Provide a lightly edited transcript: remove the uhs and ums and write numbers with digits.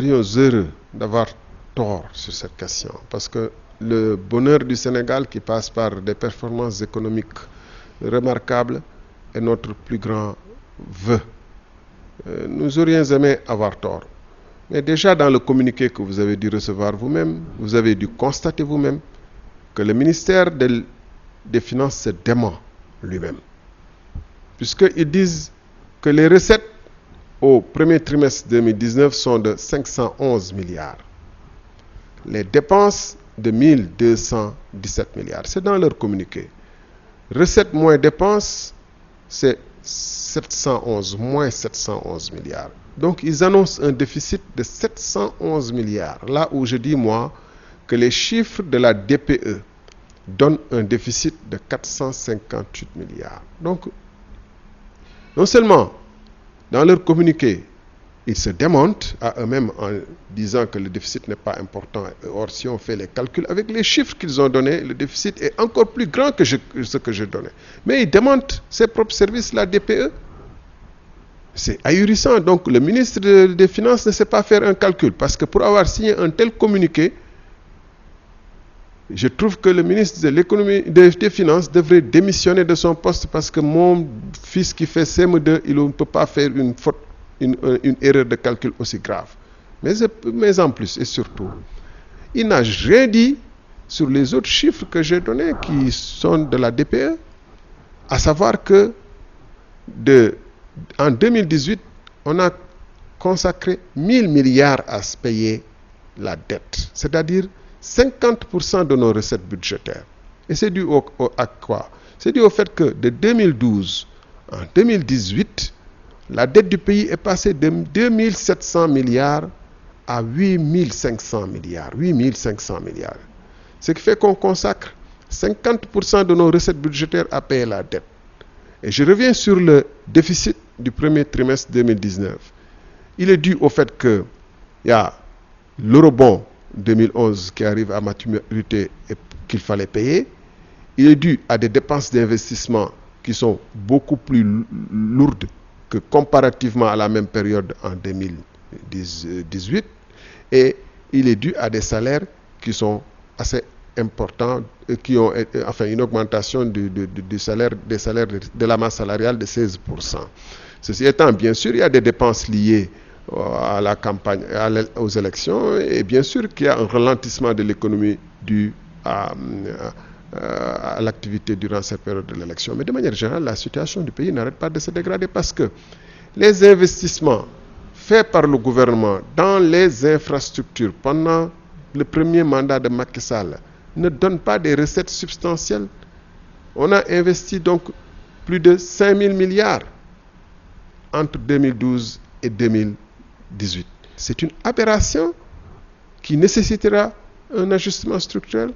serions heureux d'avoir tort sur cette question, parce que le bonheur du Sénégal, qui passe par des performances économiques remarquables, est notre plus grand vœu. Nous aurions aimé avoir tort. Mais déjà dans le communiqué que vous avez dû recevoir vous-même, vous avez dû constater vous-même que le ministère des Finances se dément lui-même. Puisqu'ils disent que les recettes au premier trimestre 2019 sont de 511 milliards. Les dépenses de 1217 milliards. C'est dans leur communiqué. Recettes moins dépenses, c'est 711, moins 711 milliards. Donc ils annoncent un déficit de 711 milliards. Là où je dis, moi, que les chiffres de la DPE donnent un déficit de 458 milliards. Donc, non seulement dans leur communiqué, ils se démentent à eux-mêmes en disant que le déficit n'est pas important. Or, si on fait les calculs avec les chiffres qu'ils ont donnés, le déficit est encore plus grand que ce que je donnais. Mais ils démentent ses propres services, la DPE. C'est ahurissant. Donc, le ministre des Finances ne sait pas faire un calcul. Parce que pour avoir signé un tel communiqué, je trouve que le ministre de l'économie, des Finances devrait démissionner de son poste, parce que mon fils qui fait CM2, il ne peut pas faire une faute, une erreur de calcul aussi grave. Mais en plus et surtout, il n'a rien dit sur les autres chiffres que j'ai donnés qui sont de la DPE, à savoir que en 2018, on a consacré 1000 milliards à se payer la dette, c'est-à-dire 50% de nos recettes budgétaires. Et c'est dû à quoi? C'est dû au fait que de 2012 en 2018, la dette du pays est passée de 2700 milliards à 8500 milliards. 8500 milliards. Ce qui fait qu'on consacre 50% de nos recettes budgétaires à payer la dette. Et je reviens sur le déficit du premier trimestre 2019. Il est dû au fait qu'il y a l'eurobond 2011 qui arrive à maturité et qu'il fallait payer. Il est dû à des dépenses d'investissement qui sont beaucoup plus lourdes que comparativement à la même période en 2018. Et il est dû à des salaires qui sont assez importants, qui ont une augmentation des salaires de la masse salariale de 16%. Ceci étant, bien sûr, il y a des dépenses liées à la campagne, aux élections, et bien sûr qu'il y a un ralentissement de l'économie dû à l'activité durant cette période de l'élection. Mais de manière générale, la situation du pays n'arrête pas de se dégrader, parce que les investissements faits par le gouvernement dans les infrastructures pendant le premier mandat de Macky Sall ne donnent pas des recettes substantielles. On a investi donc plus de 5000 milliards entre 2012 et 2018. C'est une aberration qui nécessitera un ajustement structurel.